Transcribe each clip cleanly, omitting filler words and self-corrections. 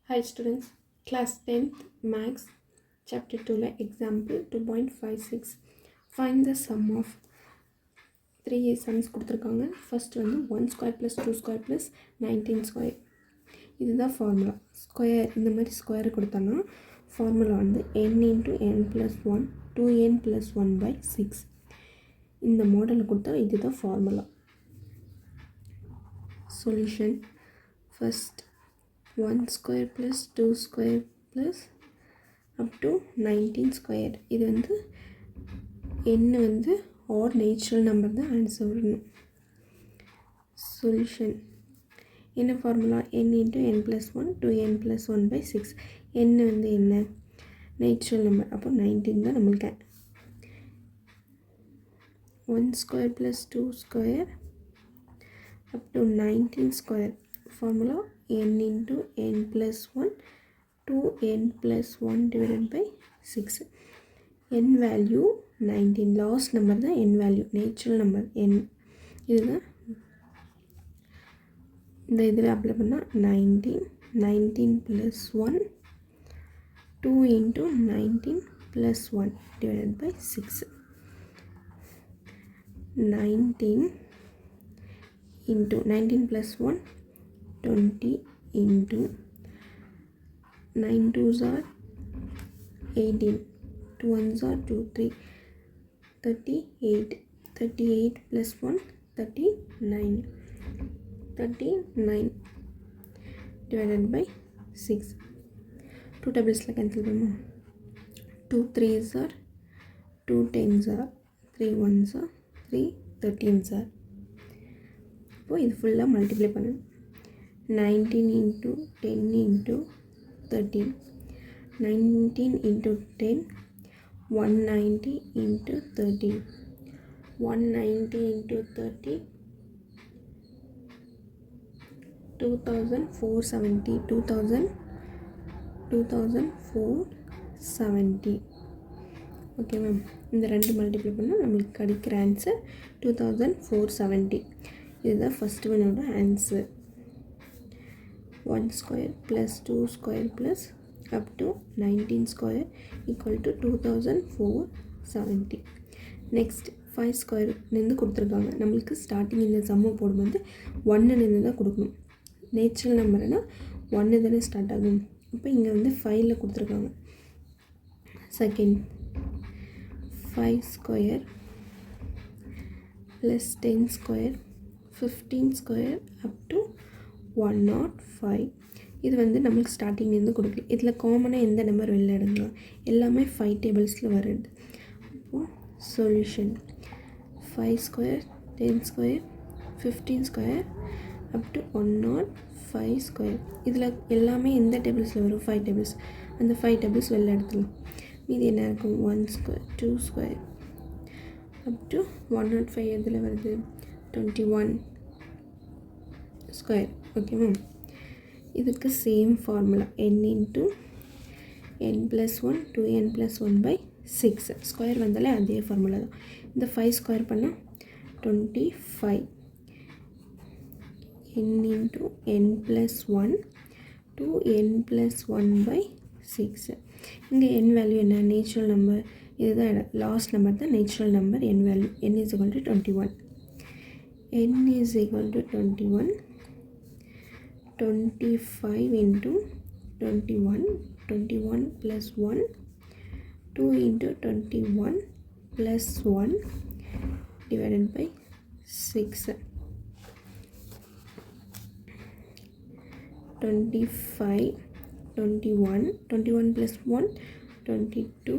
Hi students, class 10th max chapter 2 la example 2.56 find the sum of 3 sums கொடுத்திருக்காங்க. first வந்து 1 square plus 2 square plus 19 square. இதுதான் formula. square இந்த மாதிரி square கொடுத்தானா formula வந்து n into n plus 1 2n plus 1 by 6. இந்த model கொடுத்தா இதுதான் formula. solution first 1 square plus 2 square plus up to 19 square. இது வந்து n வந்து or natural number தான் ஆன்சர் வரணும். சொல்யூஷன் என்ன formula n into n plus 1 2n plus 1 by 6. n வந்து என்ன நேச்சுரல் நம்பர், அப்போ 19 தான் நம்மளுக்கு. 1 square plus 2 square up to 19 square. formula n into n plus 1 2n plus 1 divided by 6. n value 19. last number தான் n value, natural number n. இதுதான் இந்த இதில் apply பண்ணால் 19 plus 1 2 into 19 plus 1 divided by 6. 19 into 19 plus 1 20 into 9 2s are 18 2 1s are 2 3 38 plus 1 39 divided by 6. 2 tables la cancel பண்ணும். 2 3s are 2 10s are 3 1s are 3 13s are. இப்போ இது ஃபுல்லாக multiply பண்ணணும். 19 into 10 into 13 19 into 10 190 into 13 190 into 30 2470 okay ma'am. இந்த ரெண்டு multiply பண்ணால் நம்மளுக்கு கிடைக்கிற ஆன்சர் 2470. இதுதான் ஃபஸ்ட் ஒன்னோட answer. 1 square plus 2 square plus up to 19 square equal to 2470. next 5 square நின்று கொடுத்துருக்காங்க. நம்மளுக்கு ஸ்டார்டிங் இந்த சம்மை போடும்போது 1 நின்று தான் கொடுக்கணும். நேச்சுரல் நம்பர்னா 1 தானே ஸ்டார்ட் ஆகும். இப்போ இங்கே வந்து 5ல் கொடுத்துருக்காங்க. Second 5 square plus 10 square 15 square up to 105. இது வந்து நம்மளுக்கு ஸ்டார்டிங்லேருந்து கொடுக்கல. இதில் காமனாக எந்த நம்பர் வெளில எடுக்கலாம், எல்லாமே 5 டேபிள்ஸில் வருது. அப்போது solution 5 square 10 square 15 square up to 105 square. இதில் எல்லாமே எந்த டேபிள்ஸில் வரும், 5 டேபிள்ஸ். அந்த 5 டேபிள்ஸ் வெளில எடுத்துக்கலாம். மீதி என்ன இருக்கும், 1 square 2 square up to 105. எதில் வருது, 21 ஸ்கொயர். Okay ma'am. இதுக்கு same formula n into n plus 1 2n plus 1 by 6. Square வந்தாலே அதே ஃபார்முலா தான். இந்த 5 ஸ்கொயர் பண்ணால் 25 n into n plus 1 2n plus 1 by 6. இங்கே n வேல்யூ என்ன, நேச்சுரல் நம்பர். இதுதான் லாஸ்ட் நம்பர் தான் natural number. n value n is equal to 21. n is equal to 21. 25 into 21 plus 1 2 into 21 plus 1 divided by 6. 25 21 plus 1 22.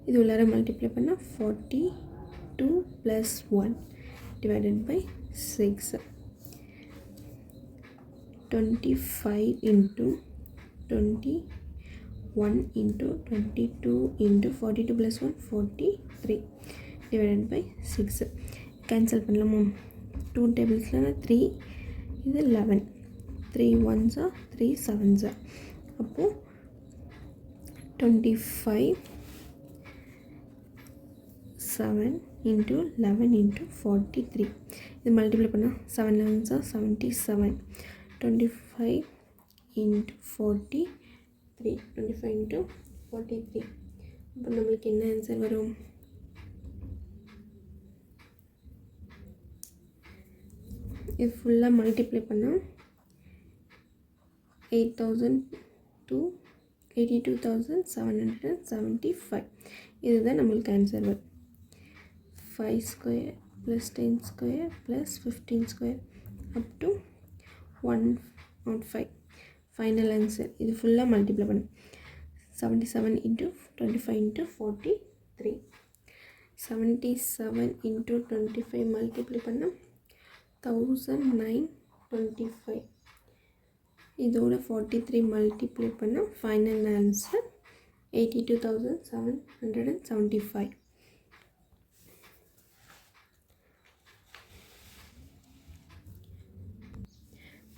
இது உள்ளார multiply பண்ணால் 42 plus 1 divided by 6. 25 into 21 into 22 into 42 plus 1 43 divided by 6. Cancel பண்ணலாமா, 2 டேபிள்ஸில் 3 இது 11 3 1s are 3 7s are. அப்போது 25 7 into 11 into 43. இது multiply பண்ணால் 7 11s are 77. 25 into 43 25 into 43 அப்போ நம்மளுக்கு என்ன ஆன்சர் வரும்? இது ஃபுல்லாக மல்டிப்ளை பண்ணால் 82,775 இதுதான் நம்மளுக்கு ஆன்சர் வரும். 5 square plus 10 square plus 15 square up to 105 final answer. இது ஃபுல்லாக மல்டிப்ளை பண்ணும் 77 into 25 into 43 77 into 25 மல்டிப்ளை பண்ணால் 1925 இதோட 43 மல்டிப்ளை பண்ணால் final answer 82,775.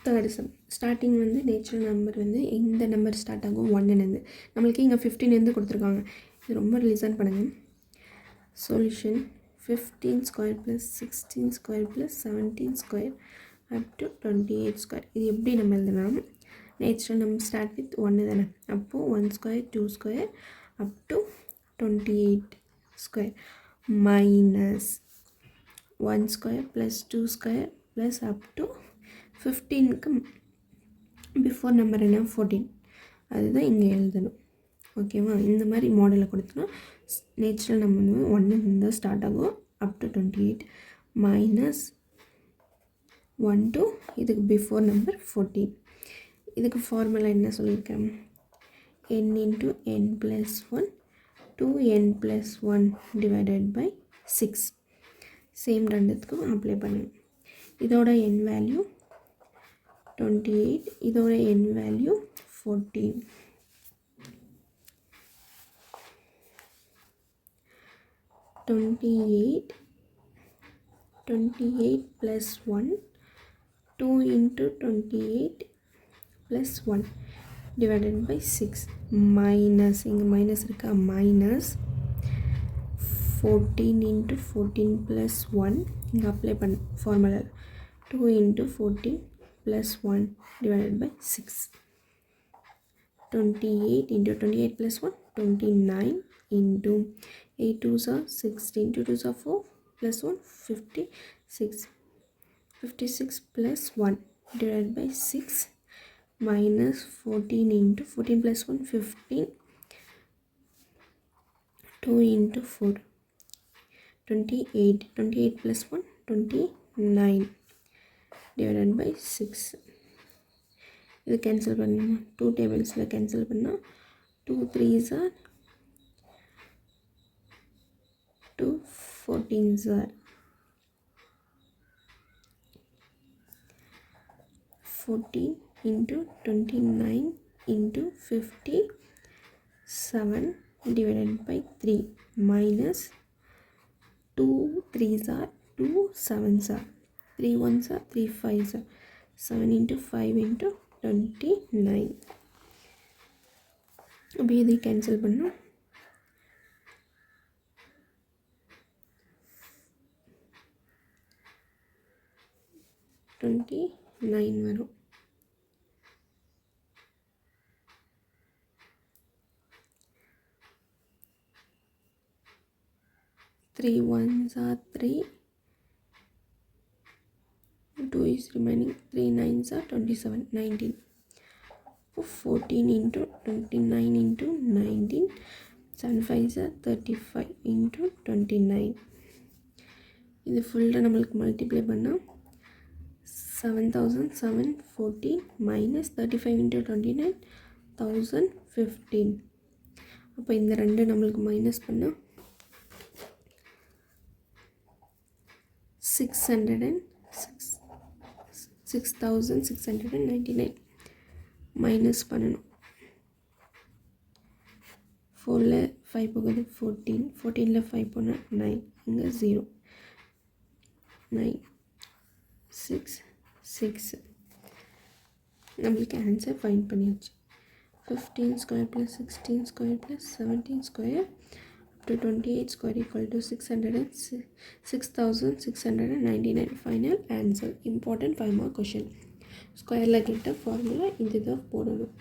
Third some. Starting வந்து நேச்சுரல் நம்பர் வந்து இந்த நம்பர் ஸ்டார்ட் ஆகும் 1லேருந்து. நம்மளுக்கு இங்கே 15லேருந்து கொடுத்துருக்காங்க. இது ரொம்ப லிசன் பண்ணுங்கள். Solution 15 square plus 16 square plus 17 square up to 28 square. இது எப்படி நம்ம எழுதலாம்? நேச்சுரல் நம்பர் ஸ்டார்ட் வித் 1 தானே. அப்போது 1 square 2 square up to 28 square minus 1 square plus 2 square plus up to 15க்கு பிஃபோர் நம்பர் என்ன 14 அதுதான் இங்கே எழுதணும். ஓகேவா? இந்த மாதிரி மாடலில் கொடுத்தோன்னா நேச்சுரல் நம்பர் வந்து 1 ஸ்டார்ட் ஆகும் அப் டு 28 மைனஸ் 1 to இதுக்கு பிஃபோர் நம்பர் 14. இதுக்கு ஃபார்முலா என்ன சொல்லியிருக்கேன்? n into n plus 1 2n plus 1 divided by 6. Same ரெண்டுத்துக்கும் அப்ளை பண்ணுங்கள். இதோட n வேல்யூ 28 இதோட n value 14. 28 plus 1 2 into 28 plus 1 divided by 6 minus இங்கே மைனஸ் இருக்கா மைனஸ் 14 into 14 plus 1 இங்கே அப்ளை பண்ண formula 2 into 14 plus 1 divided by 6 28 into 28 plus 1 29 into 8 2s are 16 2 2s are 4 plus 1 56 plus 1 divided by 6 minus 14 into 14 plus 1 15 2 into 4 28 plus 1 29 divided by 6. இது cancel பண்ணணும். 2 டேபிள்ஸில் cancel பண்ணால் 2 3s are 2 14s are 14 into 29 into 57 divided by 3 minus 2 3s are 2 7s are 3 1s are 3 5s are 7 into 5 into 29. अब ये cancel பண்ணா 29 வரும். 3 1s are 3 2 is remaining 3 9s are 27 19 14 into 29 into 19 7 5s are 35 into 29. இது ஃபுல்லாக நம்மளுக்கு multiply பண்ணால் 7714 minus 35 into 29 1015. அப்போ இந்த ரெண்டு நம்மளுக்கு மைனஸ் பண்ணால் 6699 மைனஸ் பண்ணணும். 4ல் 5 போகுது 14 14ல் 5 போனால் 9 இங்கே 0 9 6 6 நம்மளுக்கு ஆன்சர் ஃபைண்ட் பண்ணியாச்சு. 15 square plus 16 square plus 17 square up to 28 square equal to 6699. Final answer. Important 5 mark question. ஸ்கொயரில் கேட்ட ஃபார்முலா இது தான் போடணும்.